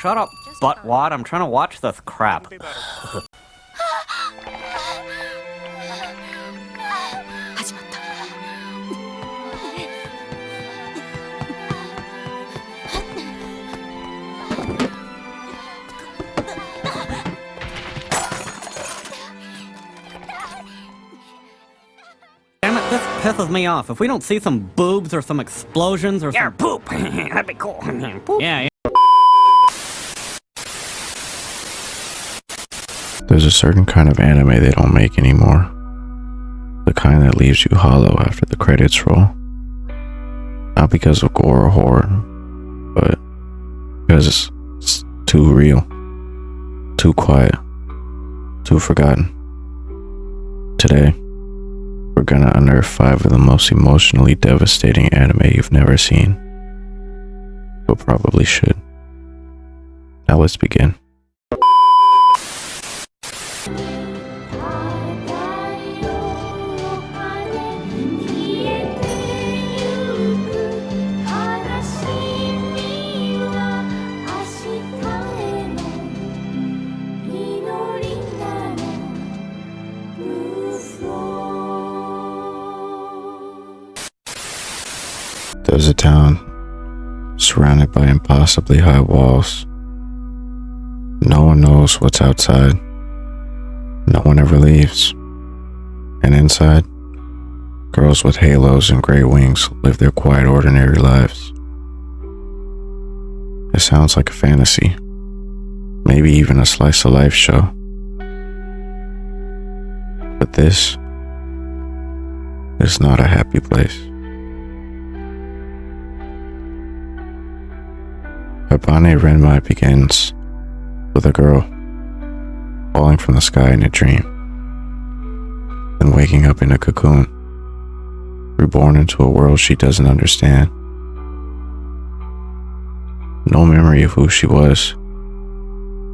shut up, buttwad. I'm trying to watch this crap. Damn it, this pisses me off. If we don't see some boobs or some explosions or some poop, that'd be cool. Poop. Yeah. There's a certain kind of anime they don't make anymore. The kind that leaves you hollow after the credits roll. Not because of gore or horror, but because it's too real, too quiet, too forgotten. Today, we're gonna unearth 5 of the most emotionally devastating anime you've never seen, but probably should. Now let's begin. There's a town surrounded by impossibly high walls. No one knows what's outside. No one ever leaves. And inside, girls with halos and gray wings live their quiet, ordinary lives. It sounds like a fantasy, maybe even a slice of life show. But this is not a happy place. Haibane Renmei begins with a girl falling from the sky in a dream, then waking up in a cocoon, reborn into a world she doesn't understand. No memory of who she was,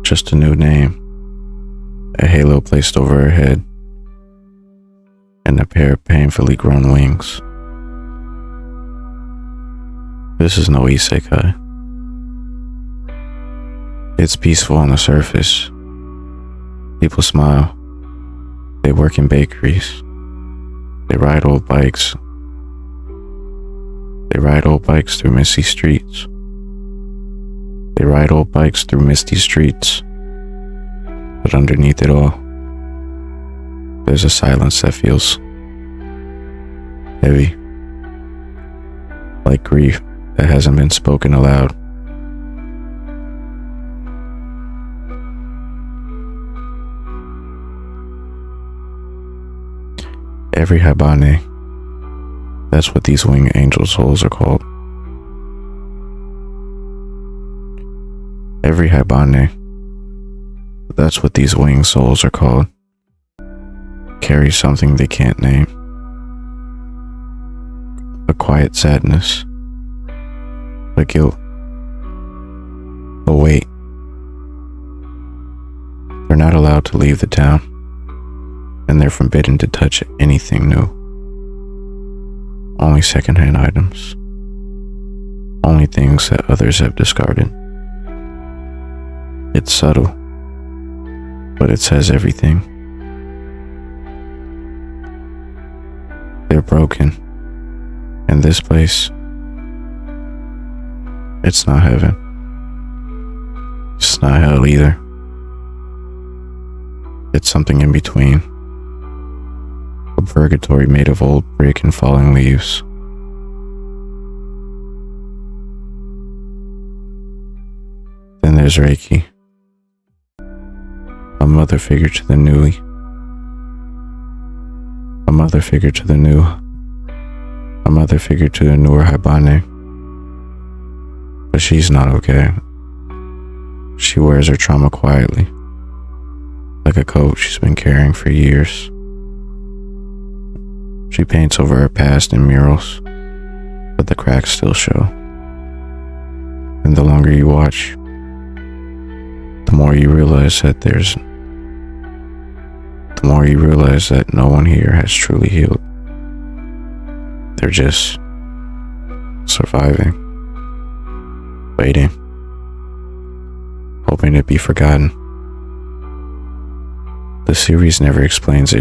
just a new name, a halo placed over her head, and a pair of painfully grown wings. This is no isekai. It's peaceful on the surface. People smile. They work in bakeries. They ride old bikes. They ride old bikes through misty streets. They ride old bikes through misty streets. But underneath it all, there's a silence that feels heavy, like grief that hasn't been spoken aloud. Every Haibane, that's what these winged angel souls are called. Every Haibane, that's what these winged souls are called, carry something they can't name. A quiet sadness, a guilt, a weight. They're not allowed to leave the town, and they're forbidden to touch anything new. Only secondhand items. Only things that others have discarded. It's subtle, but it says everything. They're broken, and this place, it's not heaven. It's not hell either. It's something in between. A purgatory made of old brick and falling leaves. Then there's Reiki, a mother figure to the newly, a mother figure to the new, a mother figure to the newer Haibane. But she's not okay. She wears her trauma quietly, like a coat she's been carrying for years. She paints over her past in murals, but the cracks still show. And the longer you watch, the more you realize that no one here has truly healed. They're just surviving, waiting, hoping it'd be forgotten. The series never explains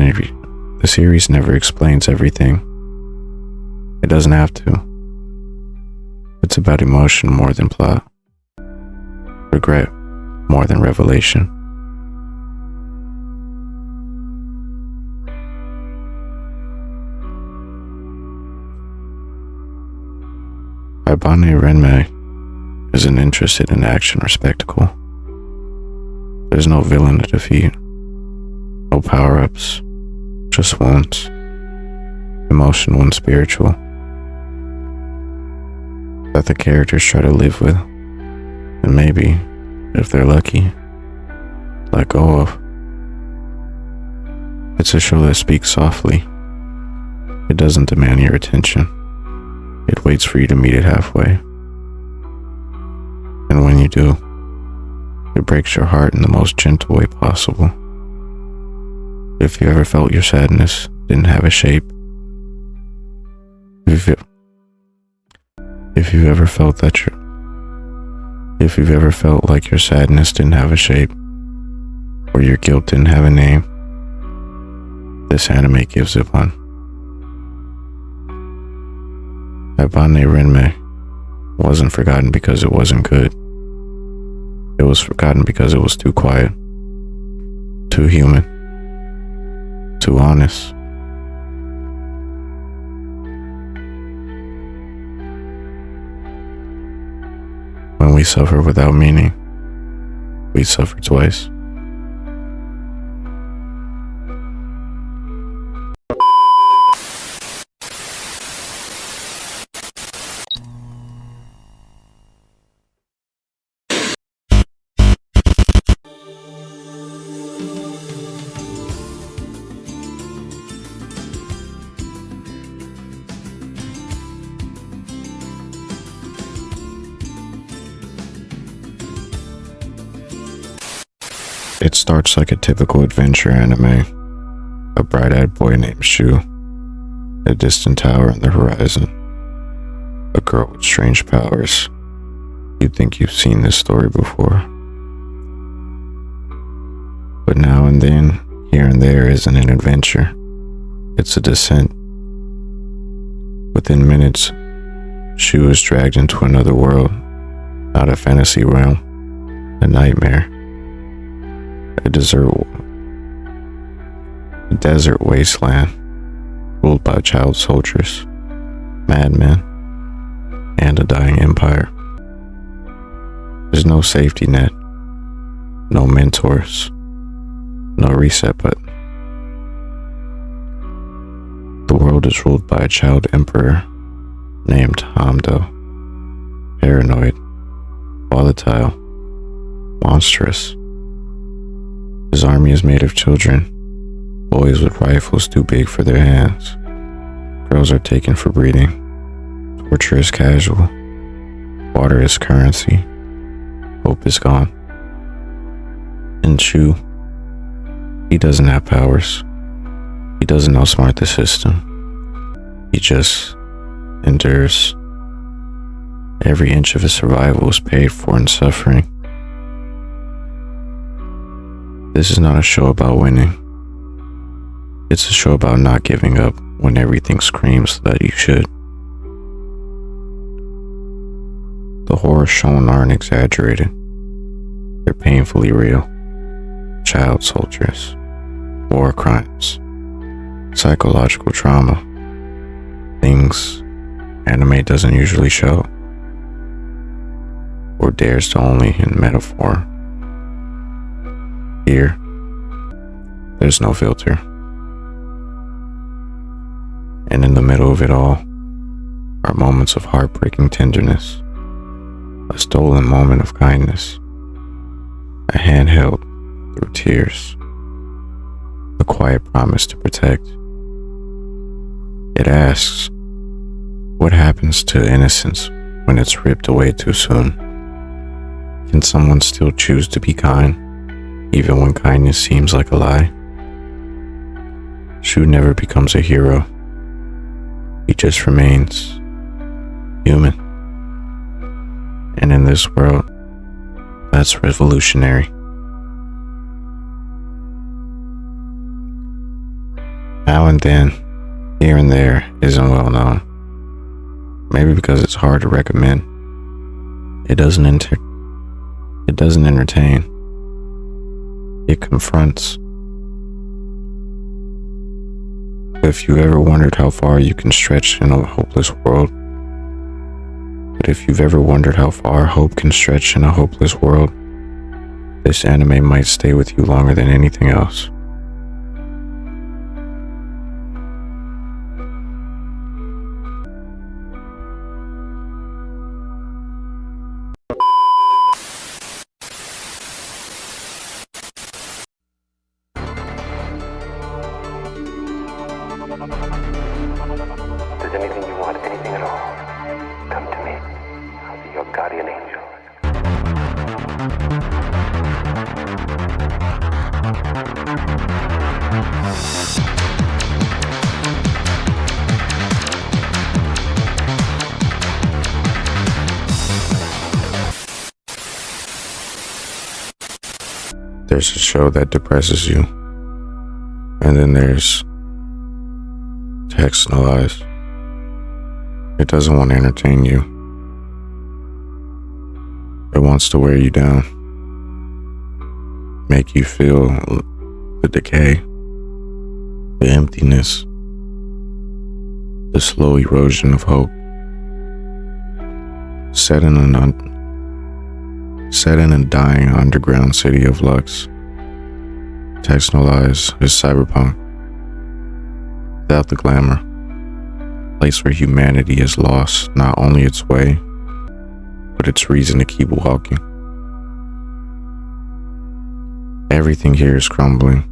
everything. It doesn't have to. It's about emotion more than plot, regret more than revelation. Haibane Renmei isn't interested in action or spectacle. There's no villain to defeat, no power-ups, just wounds, emotional and spiritual, that the characters try to live with, and maybe, if they're lucky, let go of. It's a show that speaks softly. It doesn't demand your attention. It waits for you to meet it halfway. And when you do, it breaks your heart in the most gentle way possible. If you ever felt your sadness didn't have a shape, if you've ever felt like your sadness didn't have a shape, or your guilt didn't have a name, this anime gives it one. Haibane Renmei wasn't forgotten because it wasn't good. It was forgotten because it was too quiet, too human, too honest. When we suffer without meaning, we suffer twice. It starts like a typical adventure anime. A bright-eyed boy named Shu, a distant tower on the horizon, a girl with strange powers. You'd think you've seen this story before. But now and then, here and there isn't an adventure. It's a descent. Within minutes, Shu is dragged into another world, not a fantasy realm, a nightmare. A desert wasteland ruled by child soldiers, madmen, and a dying empire. There's no safety net, no mentors, no reset button. The world is ruled by a child emperor named Hamdo, paranoid, volatile, monstrous. His army is made of children, boys with rifles too big for their hands. Girls are taken for breeding. Torture is casual. Water is currency. Hope is gone. And Shu, he doesn't have powers. He doesn't outsmart the system. He just endures. Every inch of his survival is paid for in suffering. This is not a show about winning. It's a show about not giving up when everything screams that you should. The horrors shown aren't exaggerated. They're painfully real. Child soldiers, war crimes, psychological trauma, things anime doesn't usually show, or dares to only in metaphor. Here, there's no filter. And in the middle of it all are moments of heartbreaking tenderness, a stolen moment of kindness, a hand held through tears, a quiet promise to protect. It asks, what happens to innocence when it's ripped away too soon? Can someone still choose to be kind, even when kindness seems like a lie? Shu never becomes a hero. He just remains human. And in this world, That's revolutionary. Now and then, here and there, isn't well known. Maybe because it's hard to recommend. It doesn't entertain. It confronts. If you've ever wondered how far you can stretch in a hopeless world, if you've ever wondered how far hope can stretch in a hopeless world, this anime might stay with you longer than anything else. If there's anything you want, anything at all, come to me. I'll be your guardian angel. There's a show that depresses you, and then there's Texhnolyze. It doesn't want to entertain you. It wants to wear you down, make you feel the decay, the emptiness, the slow erosion of hope. Set in a dying underground city of Lux, Texhnolyze is cyberpunk. Without the glamour, a place where humanity has lost not only its way, but its reason to keep walking. Everything here is crumbling.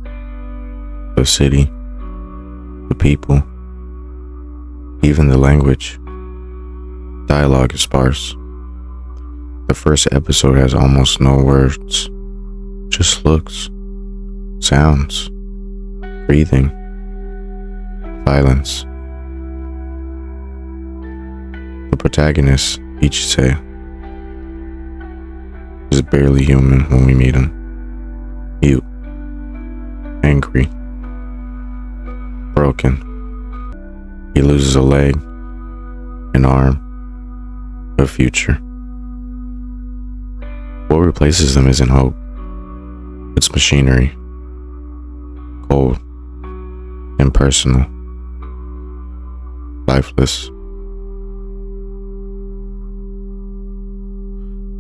The city, the people, even the language. Dialogue is sparse. The first episode has almost no words, just looks, sounds, breathing, silence. The protagonist, each say, is barely human when we meet him. Mute, angry, broken. He loses a leg, an arm, a future. What replaces them isn't hope. It's machinery. Cold, impersonal, lifeless.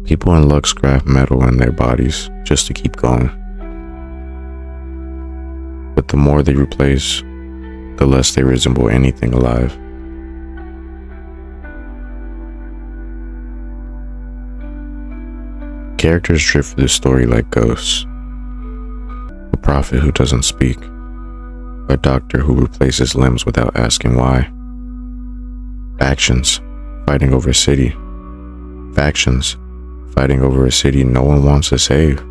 People in Lux craft metal in their bodies just to keep going. But the more they replace, the less they resemble anything alive. Characters drift through the story like ghosts. A prophet who doesn't speak. A doctor who replaces limbs without asking why. Factions fighting over a city. Factions fighting over a city no one wants to save.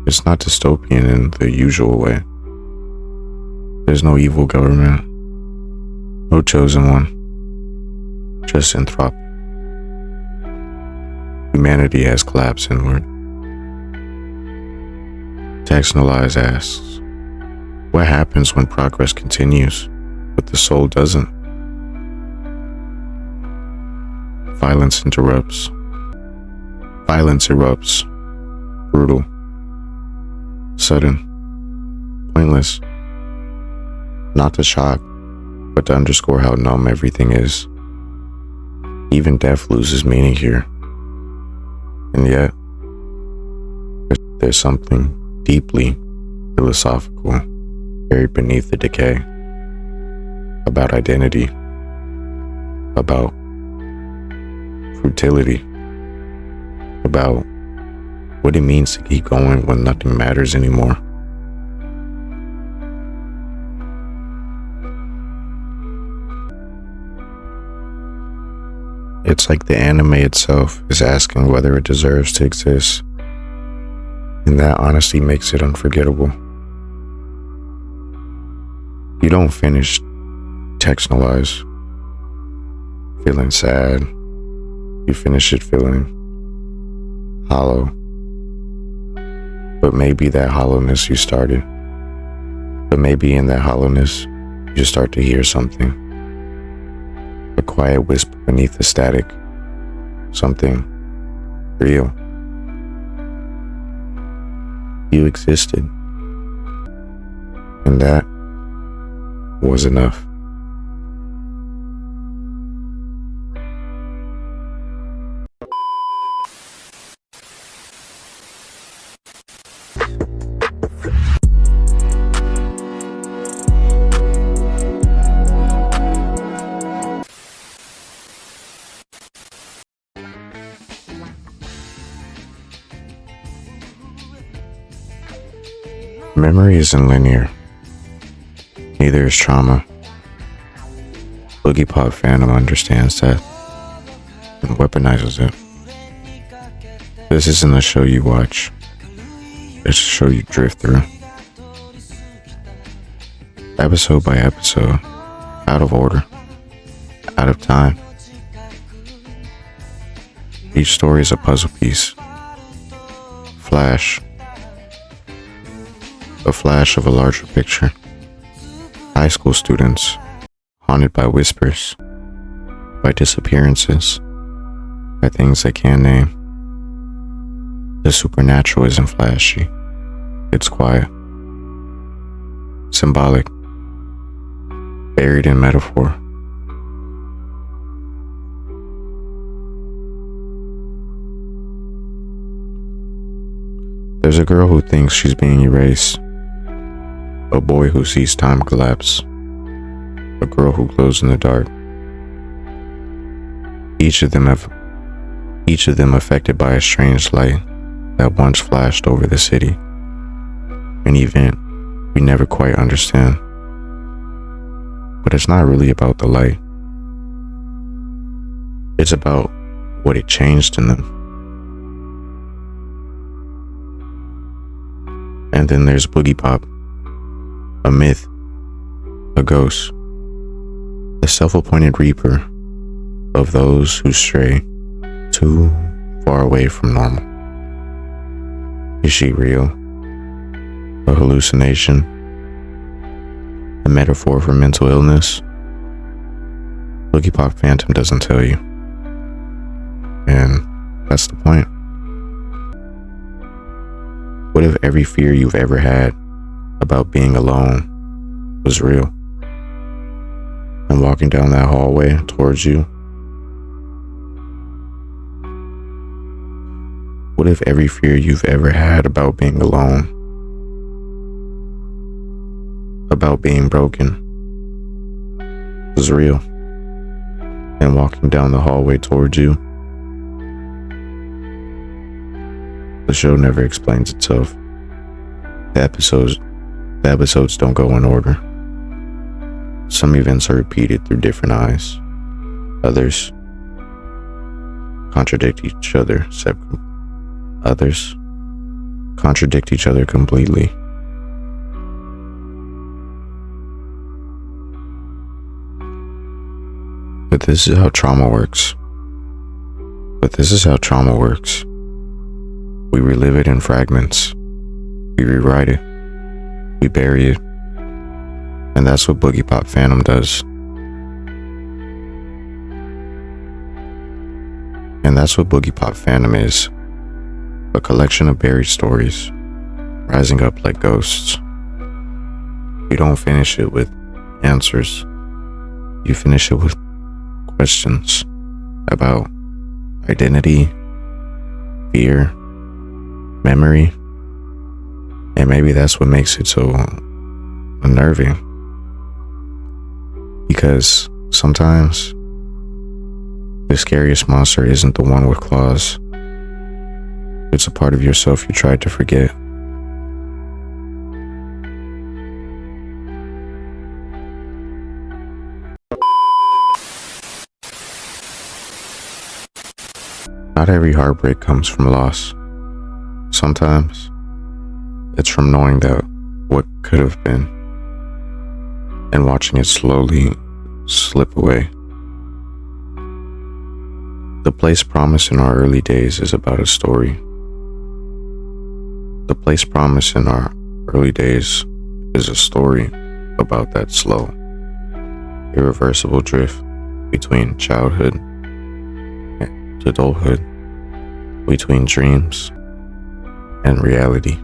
It's not dystopian in the usual way. There's no evil government, no chosen one, just entropy. Humanity has collapsed inward. Texhnolyze asks, what happens when progress continues, but the soul doesn't? Violence interrupts. Violence erupts. Brutal. Sudden. Pointless. Not to shock, but to underscore how numb everything is. Even death loses meaning here. And yet, there's something deeply philosophical buried beneath the decay. About identity. About futility. About what it means to keep going when nothing matters anymore. It's like the anime itself is asking whether it deserves to exist, and that honestly makes it unforgettable. You don't finish Texhnolyze feeling sad. You finish it feeling hollow. But maybe that hollowness you started. But maybe in that hollowness, you start to hear something. A quiet whisper beneath the static. Something real. You existed. And that was enough. Memory isn't linear. Neither is trauma. Boogiepop Phantom understands that and weaponizes it. This isn't a show you watch. It's a show you drift through. Episode by episode. Out of order. Out of time. Each story is a puzzle piece. A flash of a larger picture. High school students, haunted by whispers, by disappearances, by things they can't name. The supernatural isn't flashy. It's quiet. Symbolic. Buried in metaphor. There's a girl who thinks she's being erased. A boy who sees time collapse. A girl who glows in the dark. Each of them affected by a strange light that once flashed over the city. An event we never quite understand. But it's not really about the light. It's about what it changed in them. And then there's Boogiepop. A myth, a ghost, the self-appointed reaper of those who stray too far away from normal. Is she real? A hallucination? A metaphor for mental illness? Boogiepop Phantom doesn't tell you. And that's the point. What if every fear you've ever had about being alone was real? And walking down that hallway towards you? What if every fear you've ever had about being alone, about being broken, was real? And walking down the hallway towards you? The show never explains itself. The episodes don't go in order. Some events are repeated through different eyes. Others contradict each other Others contradict each other completely. But this is how trauma works. We relive it in fragments. We rewrite it. We bury it. And that's what Boogiepop Phantom does. And that's what Boogiepop Phantom is. A collection of buried stories, rising up like ghosts. You don't finish it with answers. You finish it with questions about identity, fear, memory, and maybe that's what makes it so unnerving. Because sometimes the scariest monster isn't the one with claws. It's a part of yourself you tried to forget. Not every heartbreak comes from loss. Sometimes it's from knowing that what could have been and watching it slowly slip away. The place promised in our early days is about a story Place Promise in our early days is a story about that slow, irreversible drift between childhood and adulthood, between dreams and reality.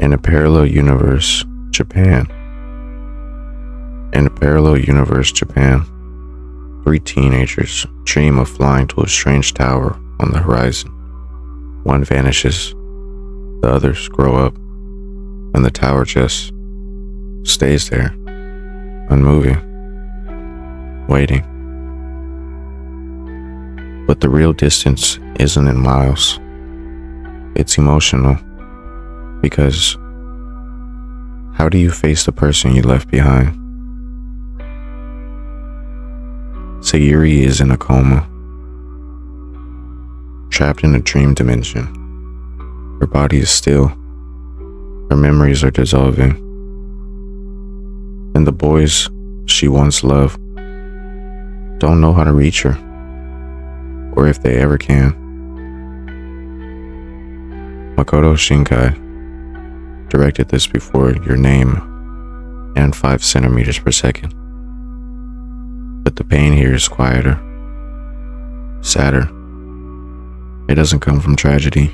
In a parallel universe, Japan. In a parallel universe, Japan, 3 teenagers dream of flying to a strange tower on the horizon. One vanishes, the others grow up, and the tower just stays there, unmoving, waiting. But the real distance isn't in miles. It's emotional, because how do you face the person you left behind? Sayuri is in a coma, trapped in a dream dimension. Her body is still, her memories are dissolving, and the boys she once loved don't know how to reach her, or if they ever can. Makoto Shinkai directed this before Your Name and 5 centimeters per second. But the pain here is quieter, sadder. It doesn't come from tragedy.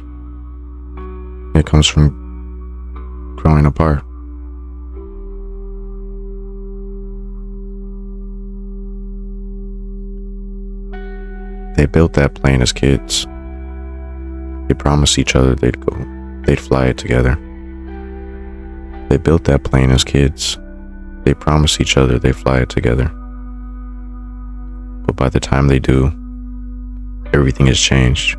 It comes from growing apart. They built that plane as kids. They promised each other they'd fly it together. They built that plane as kids. They promised each other they'd fly it together. But by the time they do, everything has changed.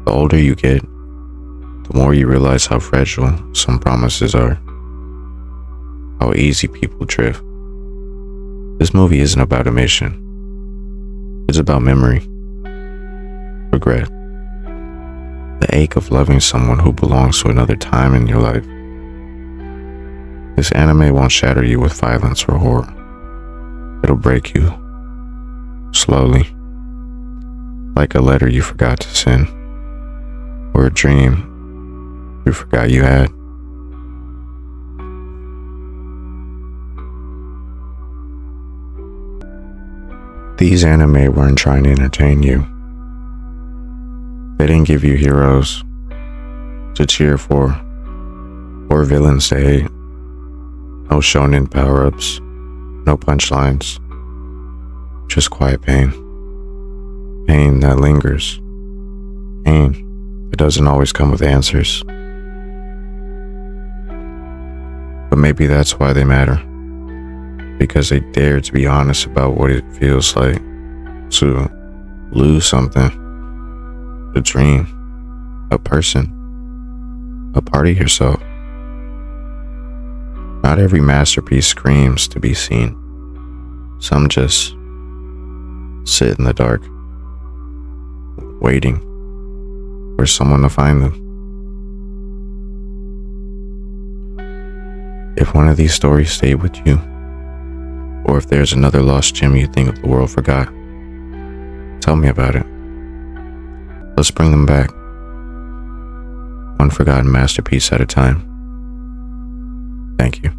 The older you get, the more you realize how fragile some promises are, how easy people drift. This movie isn't about a mission. It's about memory, regret, the ache of loving someone who belongs to another time in your life. This anime won't shatter you with violence or horror. It'll break you, slowly, like a letter you forgot to send, or a dream you forgot you had. These anime weren't trying to entertain you. They didn't give you heroes to cheer for, or villains to hate. No shonen power-ups, no punchlines, just quiet pain. Pain that lingers. Pain that doesn't always come with answers. But maybe that's why they matter. Because they dare to be honest about what it feels like to lose something, a dream, a person, a part of yourself. Not every masterpiece screams to be seen. Some just sit in the dark, waiting for someone to find them. If one of these stories stayed with you, or if there's another lost gem you think the world forgot, tell me about it. Let's bring them back, one forgotten masterpiece at a time. Thank you.